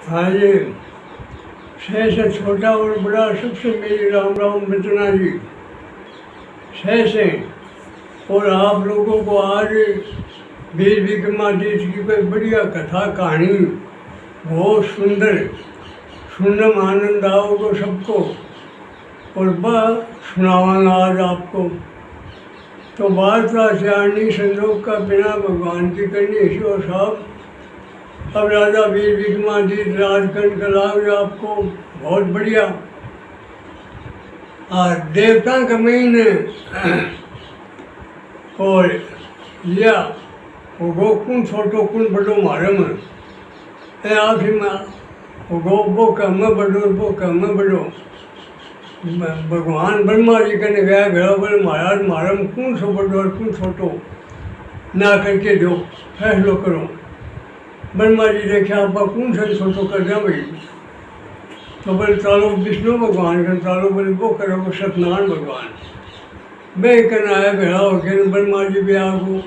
हाँ जी। शह से छोटा और बड़ा सबसे मेरी राम राम रचना जी। शह से और आप लोगों को आज वीर विक्रमादित्य की कोई बढ़िया कथा कहानी बहुत सुंदर सुनने में आनंद आओगे सबको और वह सुनावांगा आज आपको। तो बात चारणी संजोग का बिना भगवान की करनी ईश्वर साहब। अब राजा वीर विक्रमादित्य राजखंड का लाभ आपको बहुत बढ़िया। और देवता का महीने और लिया वो गोकुन छोटो कुन बड़ो मारम है आखिर में वो गो कम बड़ो भगवान ब्रह्मा जी कने गया भेड़ा बोले महाराज मारम कौन सो बड़ो और कौन छोटो ना करके दो फैसलो करो। ब्रह्मा जी देखा आप कौन सा छोटो कर दिया भाई। तो बोले चालो विष्णु भगवान कर चालो बोले वो करो सत्यनारायण भगवान मैं करना आया भेड़ा होकर ब्रह्मा जी भी आगो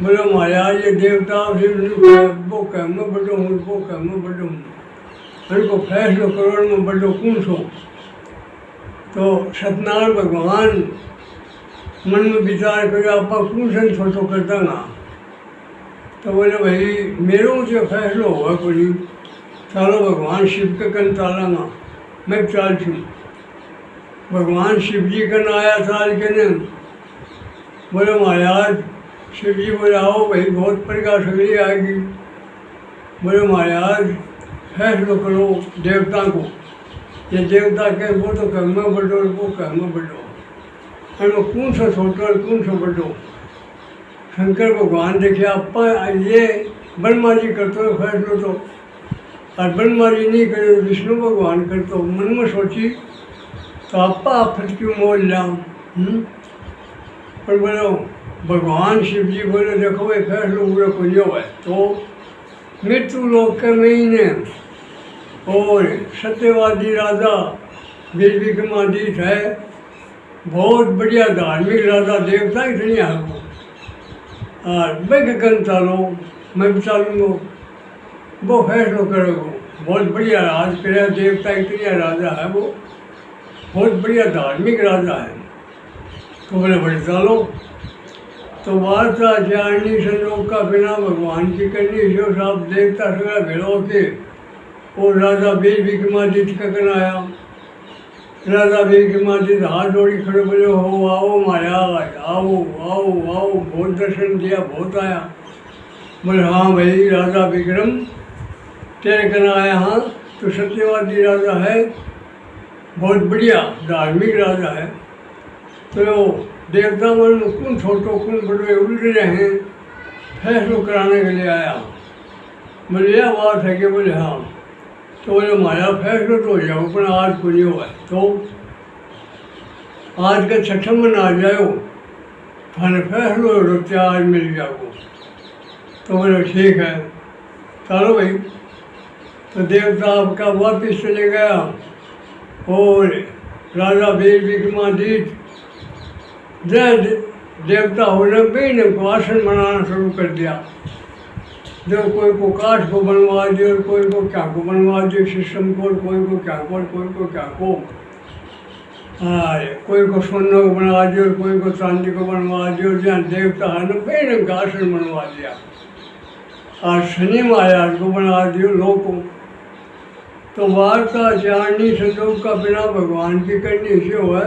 बोलो महाराज ये देवता वो कह मैं बड़ो हूँ वो कह मैं बड़ो हूँ उनको फैसलो करोड़ में बड़ो कौन सो। तो सत्यनारायण भगवान मन में विचार करो आप कौन सा छोटो कर देना। तो बोले भाई मेरो जो फैसलो हुआ कोई चलो भगवान शिव के कन चालांगा मैं चाल छूँ। भगवान शिव जी कन आया चाल के ने बोले महाराज शिव जी बोले आओ भाई बहुत प्रकाश अगली आएगी। बोले महाराज फैसलो करो देवता को ये देवता के वो तो कहना बड़ो वो कहना बड़ो अरे कौन सा छोटो और कौन सा बड़ो। शंकर भगवान देखे अपा ये ब्रह्मा जी करते हो फैसलो तो और ब्रह्मा जी नहीं करे विष्णु भगवान करते हो मन में सोची तो अपा फट क्यों मोल जाओ। पर बोलो भगवान शिव जी बोले देखो भाई फैसलो पूरा कोई है तो मृत्यु लोक के महीने और सत्यवादी राजा वीर विक्रमादित्य है बहुत बढ़िया धार्मिक राजा देवता ही नहीं है और मैं कन चालो मैं भी चालूँगा वो फैसलो करोगे बहुत बढ़िया राज करे देवता इतनी राजा है वो बहुत बढ़िया धार्मिक राजा है। तो बोले बड़े चालो तो वार्ता चारणी संयोग का बिना भगवान की करनी जो साहब देवता सगड़ा भेड़ो के और राजा वीर विक्रमादित्य का कन आया। राजा वीर विक्रमादित्य हाथ जोड़ी खड़े बोले हो आओ महाराज आओ आओ आओ बहुत दर्शन दिया बहुत आया। बोले हाँ भाई राजा विक्रम तेरे कन आया हाँ तो सत्यवादी राजा है बहुत बढ़िया धार्मिक राजा है। तो देवता मन कौन छोटो कौन बड़े उलझ रहे हैं फैसलो कराने के लिए आया। बोले यह बात है कि बोले हाँ। तो बोले माया फैसलो तो हो जाओ पर आज को नहीं हुआ तो आज का छठम में आ जाओ थाने फैसलो रुपये आज मिल जाओ। तो बोले ठीक है चलो भाई। तो देवता आपका वापिस चले गया और राजा वीर विक्रमादित्य जय देवता होने पे ने को आसन बनाना शुरू कर दिया। जब कोई को काठ को बनवा दिया और कोई को क्या को बनवा दिया सिस्टम को कोई को क्या को कोई को क्या को कोई को सोने को बनवा दिया और कोई को चांदी को बनवा दिया और जहाँ देवता है ना पे ने का आसन बनवा दिया और शनि महाराज को बना दिया लोग को। तो वार्ता चारणी संयोग का बिना भगवान की करनी से हुआ।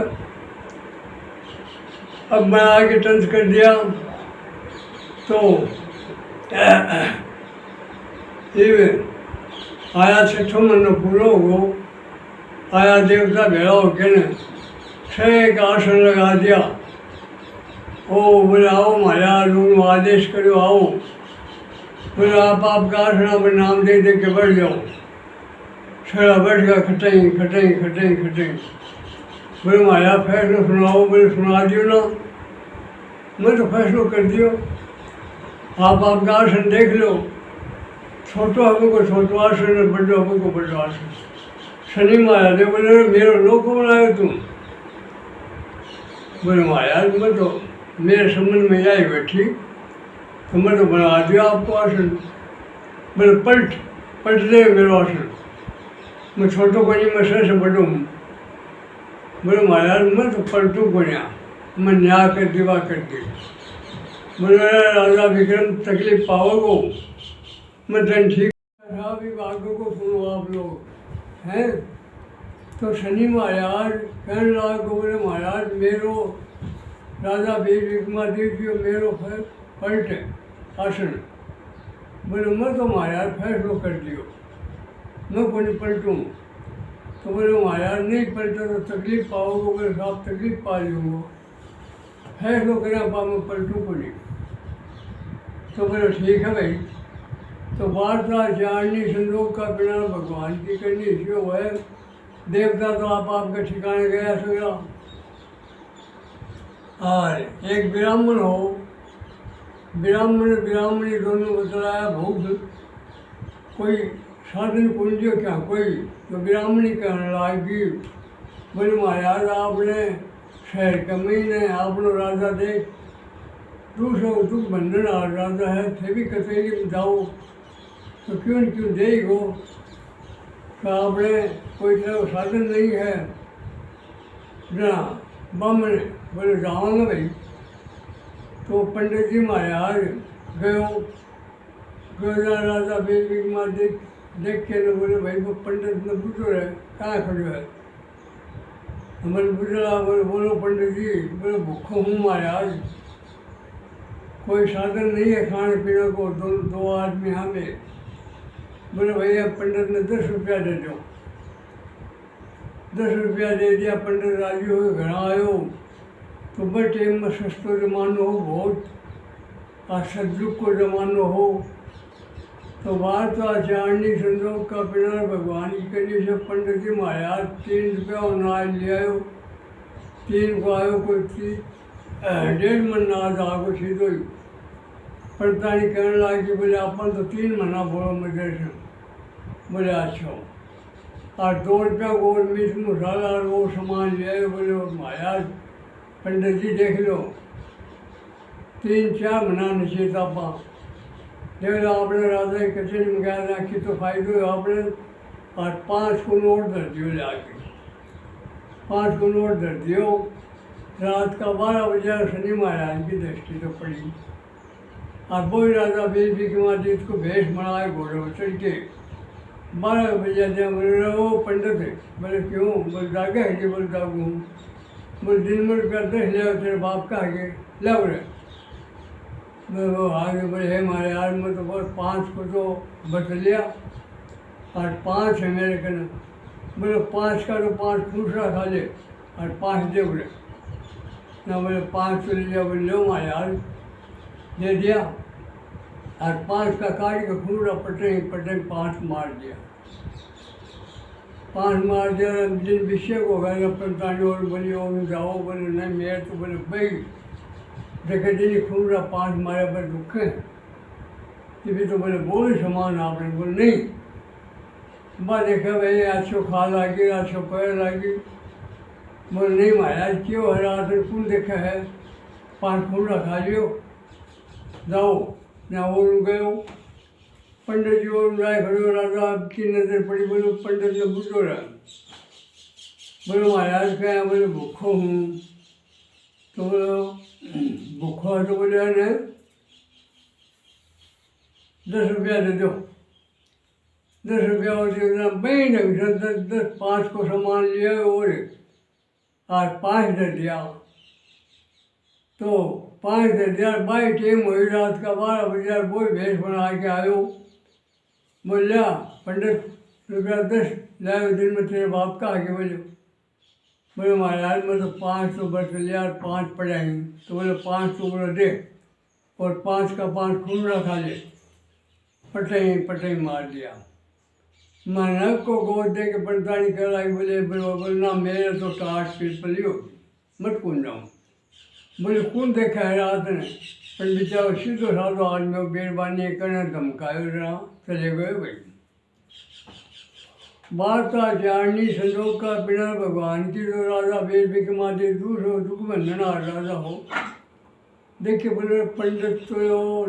अब मैं आगे टंच कर दिया तो ये आया छठो महीना पूरा हो आया देवता भेड़ा होके ने छः का आसन लगा दिया। ओ बोले आओ महाराज लोग आदेश करो आओ। बोले आपका आसन अपने नाम दे दे के बढ़ जाओ। छड़ा बैठ गया खटाई खटाई खटाई खटाई। बोले माया फैसलो सुनाओ। बोले सुना दियो ना मैं तो फैसलो कर दियो आप आपका आसन देख लो छोटो हमें को छोटो आसन और बड़ो हमें को बड़ो आसन। शनि महाराज ने बोले मेरा लोग को बनाया तुम। बोले महाराज मैं तो मेरे संबंध में आई बैठी तो मैं तो बना दिया आपको आसन। बोले पलट पलट दे मेरो आसन। मैं छोटो को नहीं, मैं सर से बड़ू हूँ। बोले महाराज मैं तो पलटू को नहीं, मैं न्याय कर दीवा कर दी। बोले राजा विक्रम तकलीफ पाओगो, मैं धन ठीक भी बातों को सुनो आप लोग हैं। तो शनि महाराज कहने लगा को बोले महाराज मेरो राजा वीर विक्रमादित्य मेरो पलटे आसन। बोले मैं तो महाराज फैसलो कर दियो, मैं को नहीं पलटूँ। तो बोले महाराज नहीं पलटा तो तकलीफ पाओगे। बोले साहब तकलीफ पा लूँगा, फैसलो करना पा मैं पलटूँ को नहीं। तो बोले ठीक है भाई। तो वार्ता जाननी संजोग का बिना भगवान की करनी, जो है देवता तो आपके ठिकाने गया सगरा। और एक ब्राह्मण हो, ब्राह्मण ब्राह्मणी दोनों बतलाया भूख कोई साधन पूंजियो क्या कोई। तो ब्राह्मणी कहने लगी बोले महाराज आपने शहर का महीने आपनो राजा देख दूसरा दुख बंधन और राजा है थे भी कचहरी में जाओ तो क्यों दे गो। तो आपने कोई तरह साधन नहीं है ना बामन। बोले जाओगे भाई। तो पंडित जी महाराज गयो राजा बेबी देख के न बोले भाई वो पंडित ने पूछो रहे कहाँ खड़ो है। हमारे पूछा बोले बोलो पंडित जी। बोले भूखो हूँ महाराज, कोई साधन नहीं है खाने पीने को, दो आदमी हमें। बोले भैया पंडित ने 10 रुपया दे दो। 10 रुपया दे दिया। पंडित राजी हो घर आयो। तो बड़े टाइम में सस्तो जमानो हो बहुत, और सदयुग को जमानो हो। तो वार्ता जाननी संजोग का बिना भगवान की करनी से पंडित जी महाराज 3 रुपया अनाज ले आयो। 3 को आयो कोई 1.5 मन अनाज आगो सीधो ही। पड़तानी कहने लगी बोले अपन तो 3 महीना बोलो मुझे से। बोले अच्छा। और 2 रुपया और मिर्च मसाला और वो सामान ले आए। बोले महाराज पंडित जी देख लो 3-4 महीना निश्चित आपा देख लो। आपने राजा की कचहरी में गया था कि तो फायदो है आपने। और 5 को नोट धर दियो लाके, 5 को नोट धर दियो। रात का 12 बजे शनि महाराज की दृष्टि तो पड़ी। और वो राजा वीर विक्रमादित्य को भेष बनाए घोड़े पर चढ़ के 12 बजे दिया। बोले वो पंडित है। बोले क्यों। बोले जागे है कि। बोले जागू हूँ। बोले दिन में रुपया 10 ले तेरे बाप का है ले बोले। मैं वो आगे बोले है हमारे यार में तो बस 5 को तो बच लिया और 5 है मेरे कहना। बोले 5 का तो 5 दूसरा खा ले और 5 दे बोले ना। बोले 5 तो लिया। बोले लो हमारे यार दे दिया। और 5 का काट के खूरा पटे 5 मार दिया। 5 मार दिया। दिन विषय को गए 45 और बोली और जाओ। बोले नहीं मेरे तो बोले भाई देखे दिन खूरा 5 मारे पर दुख है कि भी। तो बोले बोले समान आपने। बोले नहीं बा देखा भाई अच्छो खा लागी अच्छो पैर लागी। बोले नहीं महाराज क्यों है रात कौन देखा है 5 खूरा खा लियो जाओ ना। वो गयो पंडित जी और राय खड़ो। राजा की नजर पड़ी। बोले पंडित ने पूछो रहा। बोले महाराज क्या। बोले भूखो हूँ। तो बोलो भूखो है तो बोले ने 10 रुपया दे दो। 10 रुपया और दे महीने 10 5 को सामान लिया और 5 दे दिया। तो 5 दे दिया। बाई टाइम हुई रात का 12 बजे। वो भेष बना के आयो। बोल पंडित रुपया 10 लाओ दिन में तेरे बाप का आगे। बोले महाराज मैं तो 5 तो बच लिया और 5 पड़ेंगे। तो बोले 5 तो बोले दे और 5 का 5 खून रखा ले। पटे मार दिया। मैं नक को गोद दे के पंतानी कर लाई। बोले ना मेरे तो टाट पीट पली होगी मत कौन जाऊँ। बोले कौन देखा है रात ने। पर बेचारा सीधो साधो आदमी बेरबानी करने धमकायो रहा चले गए भाई। वार्ता जाननी संजोग का बिना भगवान की। जो राजा वेद विक्रमादित्य दूसरो दुख बंधना राजा हो। देखिए बोले पंडित तो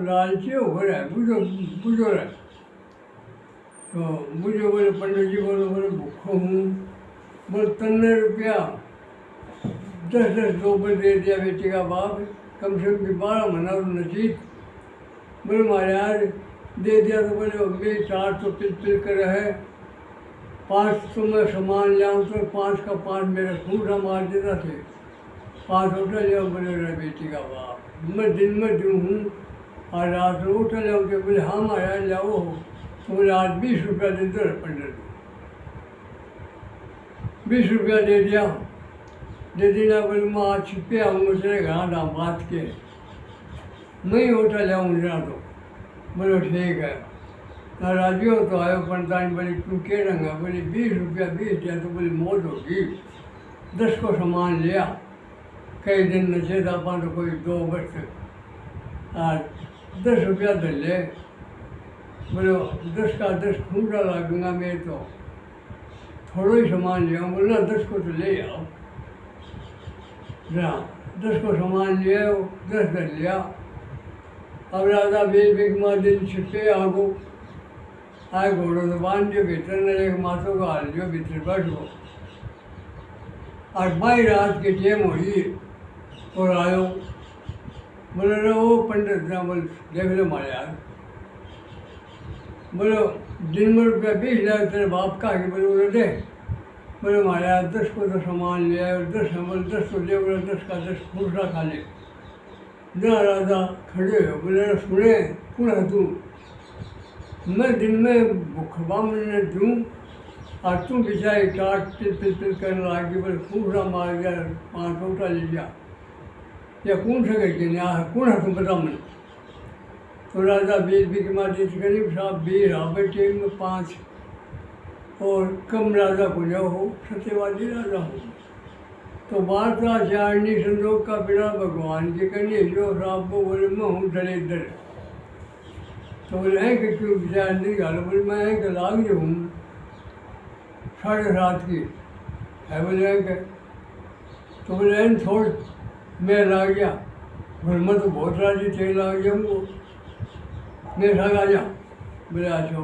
लालची हो रहा है बुझो रहा है। तो मुझे बोले पंडित जी बोले बोले भूखो हूँ। बोले 13 रुपया 10-10 रुपये दे दिया बेटी का बाप, कम से कम 12 महीना नजीक। बोले महाराज दे दिया तो बोले अम्मी 4 तो पिल कर है, 5 तो मैं सामान ले आऊँ तो 5 का 5 मेरे खूंटा मार देता थे, 5 होटल ले बोले रहे बेटी का बाप, मैं दिन में दूँ हूँ और रात में उठा ले के बोले हाँ महाराज जाओ हो। तो बोले आज 20 रुपया दे दो पंडित, 20 रुपया दे दिया। दे दिया बोले मैं आज छिपे आऊँगा तेरे घर ना बात के, मैं ही होटल जाऊँ जरा तो। बोलो ठीक है ना, राजी हो तो आयो पंतानी। बोले तू के रंगा? बोले 20 रुपया 20 दिया तो बोली मौत होगी, 10 को सामान लिया, कई दिन नशे था पा तो कोई 2 वर्ष और 10 रुपया दे ले। बोलो 10 का 10 खूंटा लगूंगा मैं तो थोड़ा ही सामान लिया। बोला 10 को तो ले आओ ना, 10 को सामान ले आओ, 10 दे लिया। अब राजा 20 दिन छिपे आगो आए घोड़ो तो बांध दियो भीतर ने एक माथों का हाल दियो भीतर बैठो। और 22 रात के टेम हुई और आयो। बोले रे वो पंडित ना, बोले देख लो मारे यार, बोलो दिन में रुपया 20 लाख तेरे बाप का कि बोले दे। बोले मारे यार 10 को तो सामान ले आए, 10 बोले 10 तो ले, बोले 10 का 10 खूंटा खा ले। ना राजा खड़े हो, बोले सुने कौन है तू? मैं दिन में भूखबा मैंने दूँ और तू बेचारी टाट पिल करने लगी, बोले खूंटा मार गया, 5 टोटा ले लिया, या कौन सा करके न्या है, कौन है तुम बता मैंने? तो राजा 20 करीब साहब 20 बैठे में 5 और कम राजा को जाओ हो, सत्यवादी राजा हो। तो बात था चारनी संजोग का बिना भगवान के करनी जो साहब को बोले मैं हूँ दरिद्र। तो बोले हैं कि क्यों विचार नहीं गालो? बोले मैं है कि लाग जो हूँ 7:30 की है, बोले हैं कि तो बोले हैं थोड़ मैं लाग गया। बोले मैं तो बहुत राजी थे लाग गया हमको, मेरे साथ आ जा। बोले अच्छा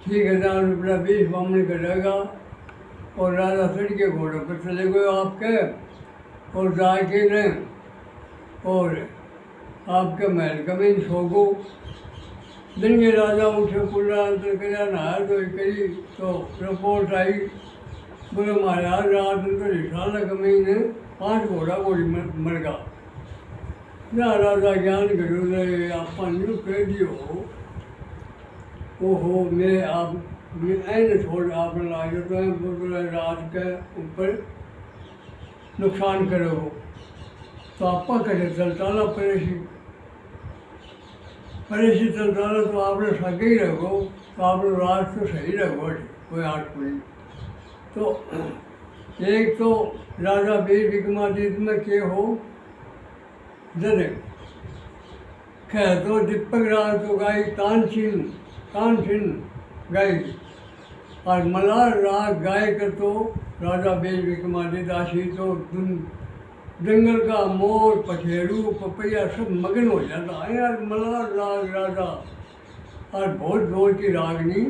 ठीक है, 4 रुपया 20 बामणी करेगा। और राजा सड़ के घोड़े पर चले गए आपके और जाके ने और आपके महल का में सो दिन के राजा उठे पुला अंतर कर नहा धोई करी तो रिपोर्ट आई। बोले महाराज रात तो रिसाला कमी ने 5 घोड़ा घोड़ी मर गया ना। राजा ज्ञान करो आप यूँ कह दियो ओहो मैं आप ऐन छोड़ आपने लागे तो राज के ऊपर नुकसान करो। तो आपा करे चलता ना परेशी चलता ना तो आपने सगे ही रखो, तो आपने राज तो सही रखो कोई आठ पूरी। तो एक तो राजा विक्रमादित्य में के हो जने कह तो दीपक राज तो गाई तानछिन गाय और मलार राग गाय कर तो राजा विक्रमादित्य दासी तो जंगल का मोर पखेरू पपैया सब मगन हो जाता है यार। मलार राग राजा और बहुत जोर की रागनी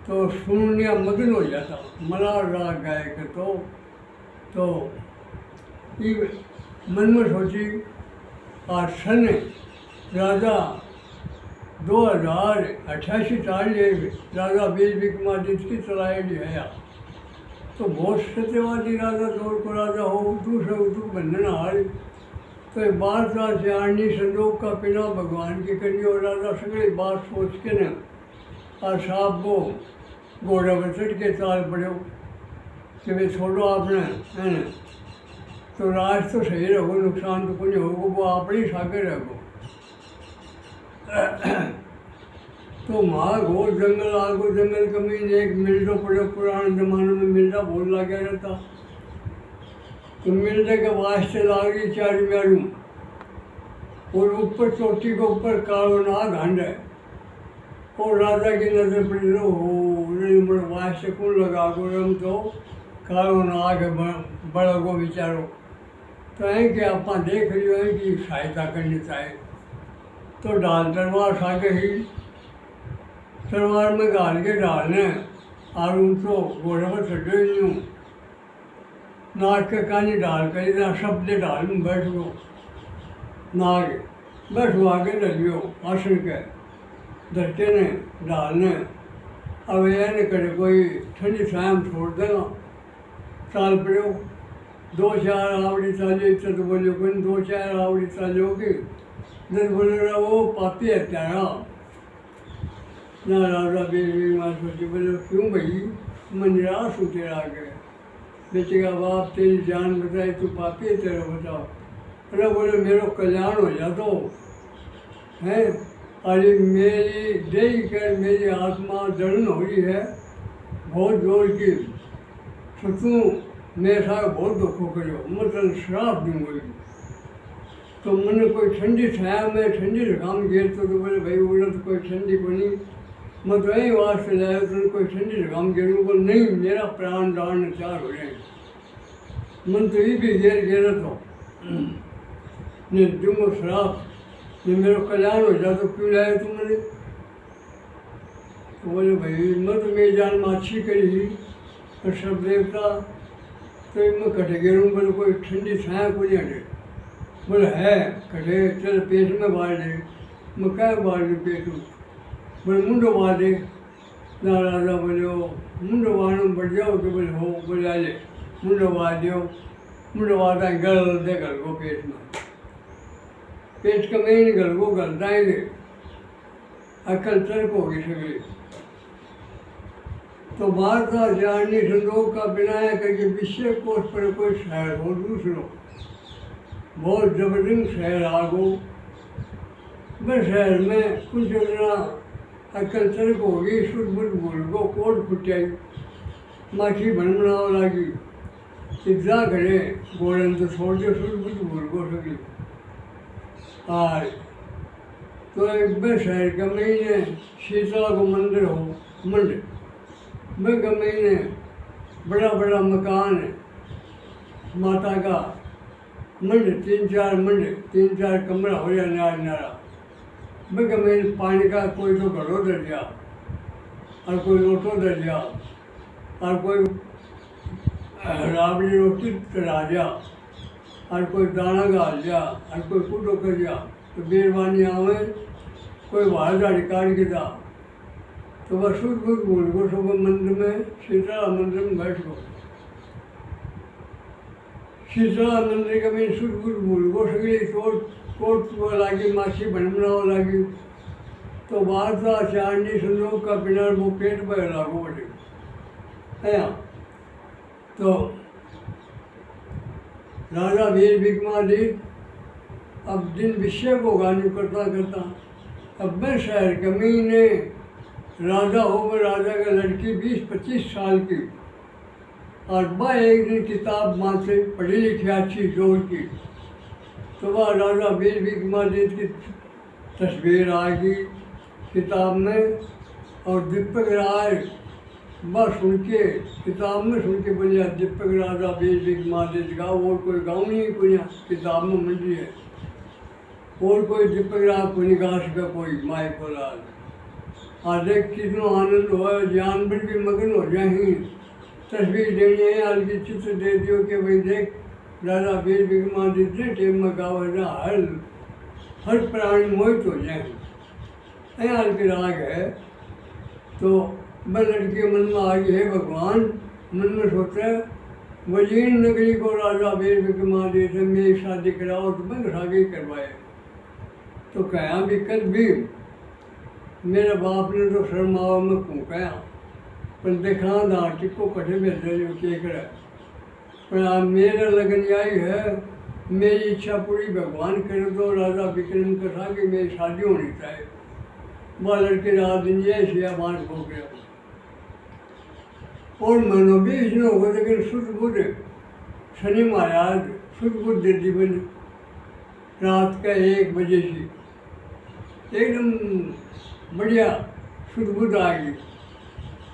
तो सुनिया मगन हो जाता। मलार राग गाय कर तो ये मन में सोची और सन राजा 2088 राजा विक्रमादित्य की चलाई है। तो बहुत सत्यवादी राजा दौड़ को राजा हो दूसरे उदू बंधन हार। तो एक बात था सियाणी संजोग का पिना भगवान की करी और राजा सगड़ी बात सोच के न और साहब वो घोड़ा पर चढ़ के चाल पड़ो कि भाई छोड़ो आपने है न। तो राज तो सही रहो, नुकसान तो कुछ होगा, वो अपनी सागे रहो। तो महाघोर जंगल आगो जंगल कमीन एक मिल्डो पड़ो, पुराने जमाने में मिल्डा बहुत लगा रहता। तो मिल्डे के वास्ते लागी चारी मारू और ऊपर चोटी के ऊपर कालो नाग हंड है और राजा की नजर पड़ी लो हो वास्ते कौन लगा गो रम तो कालो नाग बड़ा गो विचारो। तो है कि आप देख रही है कि सहायता करनी चाहिए। तो डाल दरबार सागे ही तलवार में गाल के डालने और उनको घोड़े पर चढ़े यूँ नाक के कानी डाल कर इतना शब्द डाल में बैठ गो नाग बैठवा के लगियो आसन के धरते ने डालने अब यह नहीं करे कोई ठंडी छाया छोड़ देगा चाल पड़ो 2-4 आवड़ी चाली तो बोलो कोई 2-4 आवड़ी चाली होगी जब बोले रहा वो पापी है त्यारा ना राजा बेबी माँ सोची बोले क्यों भाई मैं निराश हूँ तेरा आगे बेटे का बाप तेरी जान बताए तू पापी है तेरा बताओ अरे बोले मेरा कल्याण हो जा तो है अरे मेरी देख कर मेरी आत्मा जलन हो रही है बहुत जोर की तो तू मेरे साथ बहुत दुख करो मतलब श्राप दूंगी तो मैंने कोई ठंडी छाया में ठंडी लगाम गिर तो बोले भाई बोला तो कोई ठंडी को नहीं मैं तो यही वास्ते लाया तो कोई ठंडी लगाम गिरूँ बोल नहीं मेरा प्राण दान चार हो जाए मन तो ये भी गिरा तो नहीं दूंगा श्राप ये मेरा कल्याण हो जा तो क्यों लाया तुमने तो बोले भाई मैं तो मेरी जान में अच्छी करी ही और सब देवता तो मैं कटे गिरूँ बोले कोई ठंडी छाया को नहीं हटे बोले है कटे चल पेट में बाढ़ दे मैं क्या बाढ़ दूँ पेट में बोले मुंडो बाढ़ दे ना राजा बोले हो मुंडो बाढ़ में बढ़ जाओ तो बोले हो बोले आ ले मुंडो बाढ़ दो मुंडो बाढ़ गल दे गल को पेट में पेट का में नहीं गल को गलता ही दे अक्ल तर्क होगी सगली तो वार्ता जाननी संदोग का बिनाया करके विषय कोष पर कोई शहर हो दूसरो बहुत जबरदस्त शहर आगो बस शहर में कुछ जगह अक्ल तर्क होगी शुद्ध बुद्ध बोल गो कोट फुटाई माखी बनमनाव लागी इतना करे गोरन तो छोड़ दो शुद्ध बुद्ध बोल गो सकी आज तो एक बस शहर का महीने शीतला को मंदिर हो मंदिर में महीने बड़ा बड़ा मकान है माता का मंड 3-4 कमरा हो जाए नारा नारा मैं महीने पानी का कोई तो घड़ो दर्जा और कोई लोटो दर्जा और कोई राबड़ी रोटी चढ़ा जा और कोई दाना गाल जा और कोई कूटो कर जा तो बेरवानी आवे कोई बाहर गाड़ी काट के जा तो वह शुद्ध बुद्ध बोल गो सुबह मंदिर में शीतला मंदिर में बैठ गो शीतला मंदिर का मैं शुद्ध बुद्ध बोल गो सगली कोट लागी माछी बनमनाव लागी तो वार्ता चांदी संदोग का बिना वो पेट पर लागू बटे है तो राजा वीर विक्रमादित्य अब दिन विषय को गानी करता करता अब मैं शहर कमीने राजा हो गए राजा का लड़की 20-25 साल की और वह एक दिन किताब माँ से पढ़ी लिखी अच्छी जोर की तो वह राजा वीर विक्रमादित्य की तस्वीर आ गई किताब में और दीपक राय वह सुन के किताब में सुन के बोलिया दीपक राजा वीर विक्रमादित्य का और कोई गाँव नहीं कोई किताब में मंडी है और कोई दीपक राय को निकास का कोई माए को लाल आज देख कितना आनंद हो जानवर भी मगन हो जाए तस्वीर देनी है हल्की चित्र दे दियो कि भाई देख राजा वीर विक्रमादित्य टेम में गाँव हर प्राणी मोहित हो जाए हल्की राग है तो मैं लड़के मन में आ गई है भगवान मन में सोचा वजीर नगरी को राजा वीर विक्रमादित्य मेरी शादी कराओ तो मैं शादी करवाए तो कहा भी कल भी मेरे बाप ने तो शर्मावा में फूकाया पर देखा ना टिक्को कठे में जो केक रहा पर आप मेरा लगन आई है मेरी इच्छा पूरी भगवान कर दो राजा विक्रम कथा कि मेरी शादी होनी चाहिए वह लड़के रात दिन ये शिया बांट हो गया और मनो भी इसने होगा लेकिन शुद्ध बुद्ध शनि महाराज शुद्ध बुद्ध देती बने रात का 1 बजे से एकदम बढ़िया शुद्ध बुद्ध आ गई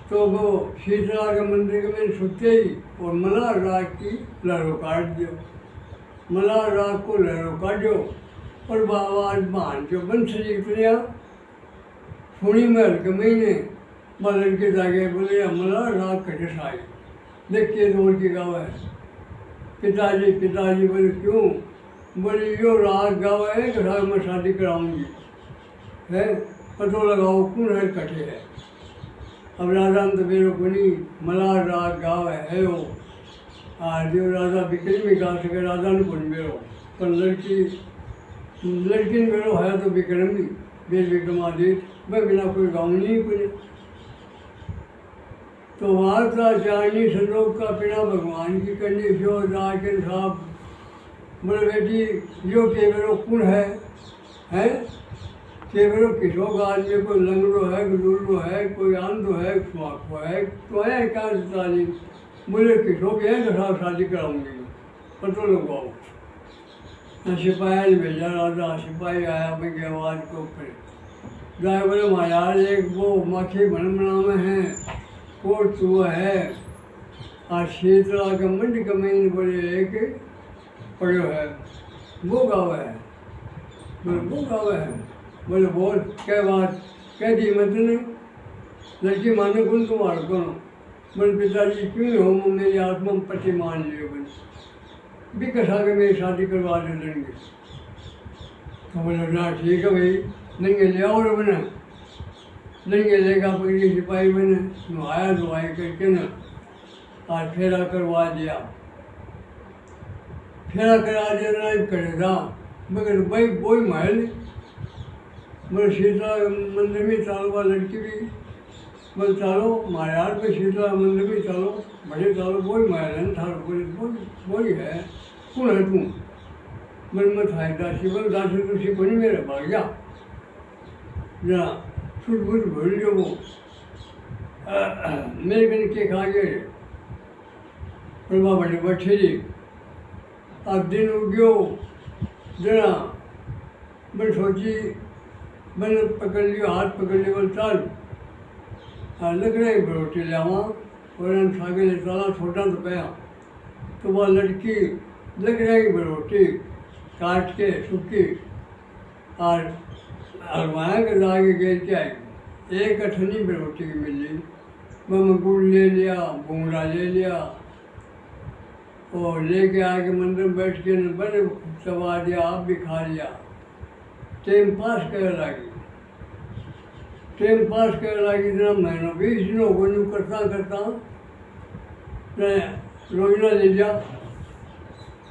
तो वो शीतला के मंदिर के मैंने सुते ही और मल्हार राग की लहरों काट दियो मल्हार राग को लहरों काटो और बाबा आज बहन जो बंश जी इतने थोड़ी में हल्के महीने वह लड़के जागे बोले हमारा राग कटे साई देख के दौड़ के गाँव है। पिताजी पिताजी बोले क्यों? बोले यो राग गाँव है कि राग में शादी कराऊंगी है, पतो लगाओ कौन है कटे है। अब राजा तो मेरे को नहीं मलार राग गाँव है वो जो राजा बिक्री में गा सके राजा ने कौन मेरो, पर लड़की मेरो है तो विक्रम भी वीर विक्रमादित्य मैं बिना कोई गाँव नहीं कुछ। तो वार्ता चारनी संयोग का पिना भगवान की करनी जो जाके साहब बोले बेटी यो केवरो कौन है केवरो किसो आदमी कोई लंगड़ो है गुलूलो है कोई आंधो है स्वाखो है तो है क्या तालीम। बोले किसो के है तो साहब शादी कराऊंगी पतो लगाओ। सिपाही भेजा राजा सिपाही आया मैं की आवाज़ को ऊपर जाए बोले महाराज एक वो माखी बनमना में है कोट हुआ है और शीतला का मंड का महीने बोले एक पड़ो है वो गाँव है। बोले वो गाँव है? बोले बोल क्या बात कह दी मत ने लड़की माने कौन तुम्हारा कौन? बोले पिताजी क्यों हो मेरी आत्मा में पति मान लियो बोले भी कसा के मेरी शादी करवा दे लेंगे। तो बोले ना ठीक है भाई नहीं ले आओ रे बने नहीं लेगा पकड़ी सिपाही बने नुहाया धुआई करके ना आज फेरा करवा दिया। फेरा करा दिया ना करेगा मगर भाई कोई महल बोले शीतला मंदिर में चालो लड़की भी बोले चालो महाराज में शीतला मंदिर में चालो बड़े चालो वही महल है थारो बोले वही है कौन है तू? बोले मैं था दासी बोले दासी तुसी को नहीं मेरे भाग जा जरा छुट बुट भूल जो वो मेरे कन के खा गए प्रभा बड़े बैठे जी अब दिन उग्यो जरा मैं सोची मैंने पकड़ लियो हाथ पकड़ लियो बोल चल लग रहा है रोटी ले आवा और सागे ले चला छोटा तो पाया तो वह लड़की लग रहा है रोटी काट के सूखी और हलवाया के लागे गए के आई एक अठनी में रोटी की मिली मैं गुड़ ले लिया भूंगड़ा ले लिया और लेके आके मंदिर में बैठ के बड़े चबा दिया आप भी खा लिया। टाइम पास कर लगी इतना महीनों 20 दिनों को यूँ करता रोजना ले जा।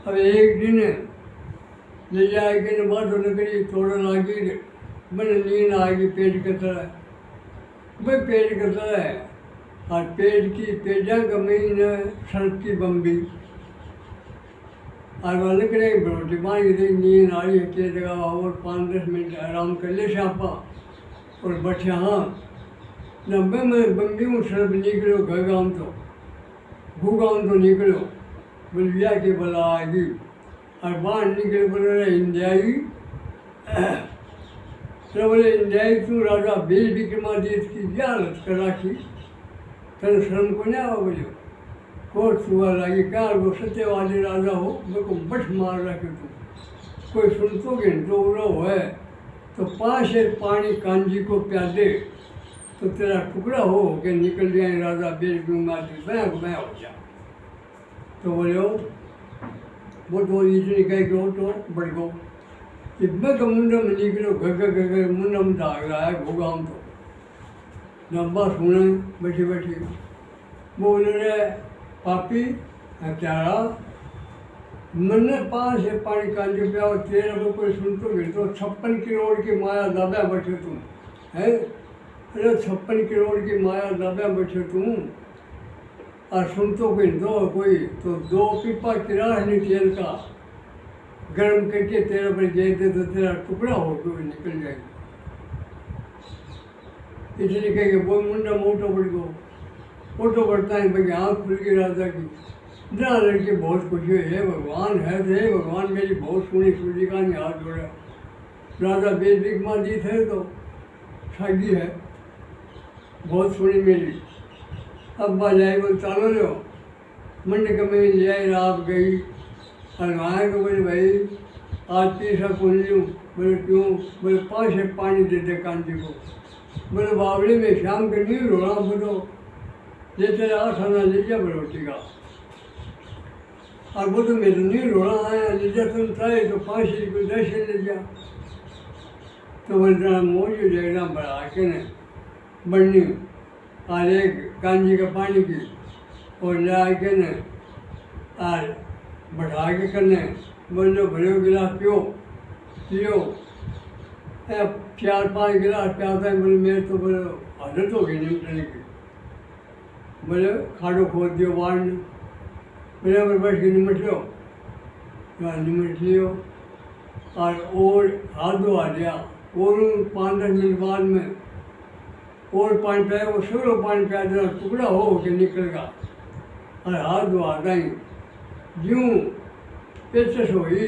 अब एक दिन ले जाए कि बात लकड़ी तोड़न लगी मैंने नींद आ गई पेट की तरह भाई पेट की तरह है और पेट की पेजा कमी ने सड़क की बम्बी और वह लकड़े रोटी पानी दी नींद आ रही है के जगह और 5-10 मिनट आराम कर ले छापा और बच्चा हाँ नब्बे में बम्बी में सड़क निकलो घर गाँव तो भू गाँव तो निकलो बोलिया के बोला आएगी और बाहर निकले बोले इंडियाई तो बोले इंडियाई तू राजा वीर विक्रमादित्य की क्या हालत कर रखी तेरे शर्म को नहीं आवा बोलो कोट सुबह लगी क्या वो सत्यवादी राजा हो मेरे को बट मार रखे तू कोई सुन तो गिनतो उड़ो है तो 5 पानी कांजी को प्या दे तो तेरा टुकड़ा हो के निकल जाए राजा वीर विक्रमादित्य मैं हो जा। तो बोले वो तो इतनी कह गो तो बढ़ गो इतना का मुंडा में निकलो घर मुंडा में दाग रहा है भूगाम तो लंबा सुने बैठी बोल रहे पापी हत्यारा मैंने 5 पानी कांजी पे और तेरा को कोई सुन तो गिर तो 56 करोड़ की माया दादा बैठे तुम है अरे 56 करोड़ की माया दादा बैठे तुम और सुन तो कोई तो 2 पीपा किराया नहीं तेल का गर्म करके तेरा पर गए थे तो तेरा टुकड़ा हो तो निकल जाएगा। इसलिए कहेंगे वो मुंडा मोटो बढ़ गो फोटो बढ़ता है भाई आँख खुल गई राजा की ना लड़के बहुत खुशी हुई है भगवान है तो हे भगवान मेरी बहुत सोनी सूजी का नहीं हाथ जोड़ा राजा वीर विक्रमादित्य है तो सागी है बहुत सोनी मेरी अब बाजाए वो चालो लो मंड का में ले आई रात गई हलवाए को बोले भाई आज 30 कुल लूँ बोले क्यों बोले 5 पानी दे दे कांजी को बोले बावड़ी में शाम के नहीं रोना बोलो ये तेरे आसाना ले जा बरोटी का और वो तो मेरे नहीं रोना आया ले जा तुम चाहे तो 5 रुपये 10 ले जा तो बोलता मोज देखना बढ़ा के ने बढ़नी और एक कांजी का पानी की और ले आके ने और बढ़ा के करने बोलो भरे गिलास पियो 4-5 गिलास प्याता है बोले मेरे तो बोले आदत हो गई निमटने की बोले खाड़ो खोद दियो बाढ़ ने बोले बैठ के निमट लो निमट लियो और हाथ धोआ दिया और 5-10 मिनट बाद में और पानी पाया वो शुरू पानी पाया जरा टुकड़ा हो के निकल गया और हाथ धोआ गई यूँ पेचस हुई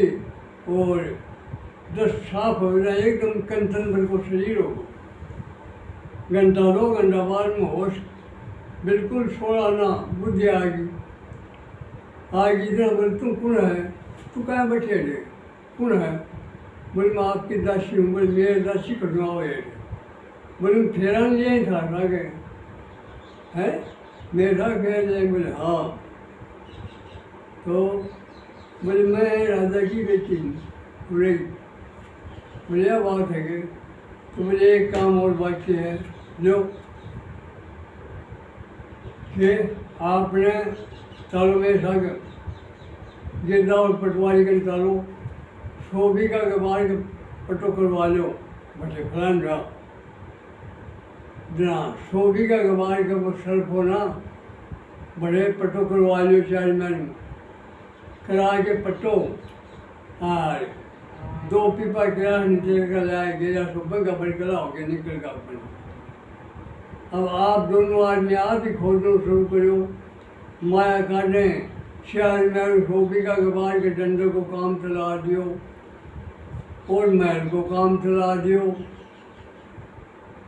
और दस साफ हो गया एकदम कंचन भर को शरीर हो घंटा 2 घंटा बाद में होश बिल्कुल सोना ना बुद्धि आ गई इतना बोले तुम कौन है तू कहाँ बैठे रे कौन है बोले मैं आपकी दासी हूँ बोले मेरे दासी कटवाओ है बोले फेरा नहीं यही था गए है मेरा कह जाए बोले हाँ तो बोले मैं राजा की बेटी हूँ बोले यह बात है कि तो मुझे एक काम और बाकी है जो कि आपने तालों में साग गेंदा और पटवारी के तालों 100 बीघा के बाहर के पटो करवा लो बटे फलान रहा जना 100 बीघा के बाहर का वो सर्फ होना बड़े पटो करवा लो 4 महीने करा के पटो और 2 पीपा गिलास नीचे का लाया गिलास ऊपर का बरकला हो गया निकल का अपन अब आप दोनों आदमी आप ही खोदना शुरू करो माया काटे 4 महल 100 बीघा के बाहर के डंडे को काम चला दियो और महल को काम चला दियो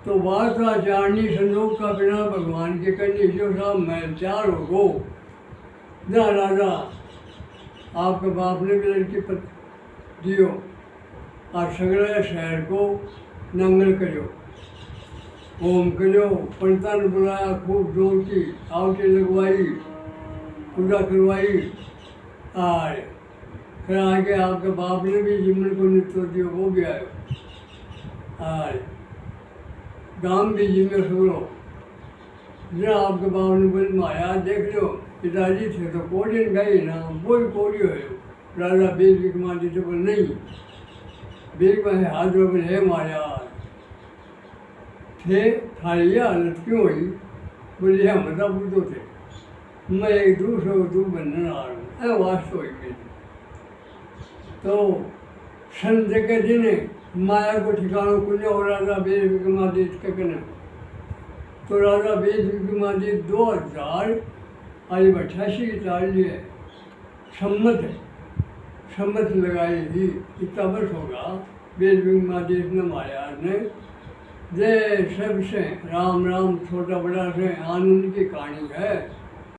तो बात चारनी संजोग का बिना भगवान के कन्या जो साहब महल 4 हो गो ना राजा आपके बाप ने भी लड़की दियो और सगले शहर को नंगल करो होम करो पंडिता ने बुलाया खूब जोर की आवटी लगवाई पूजा करवाई और फिर आगे आपके बाप ने भी जिम्मन को नृत्य दियो वो भी आयो और गांव भी जिम्मे सुनो जरा आपके बाप ने बोले माया देख लो पिताजी थे तो कोडियन गई ना वो ही कोड़ी हो राजा बीज विक्रमादित्य तो बोले नहीं बीज में हाथ में बोले हे माया थे थारी हालत क्यों हुई बोले हम बता बुद्धो थे मैं एक दूसरे को तू बनने आ रहा हूँ वास्तव हुई मेरी तो संत के दिन माया को ठिकानों कुंजा और राजा बीज विक्रमादित्य के कहना तो राजा बीज विक्रमादित्य 2088 की तारीख है सम्मत लगाई थी इतना वर्ष होगा बीज विक्रमादित्य ने माया ने जय सबसे राम राम छोटा बड़ा से आनंद की कहानी है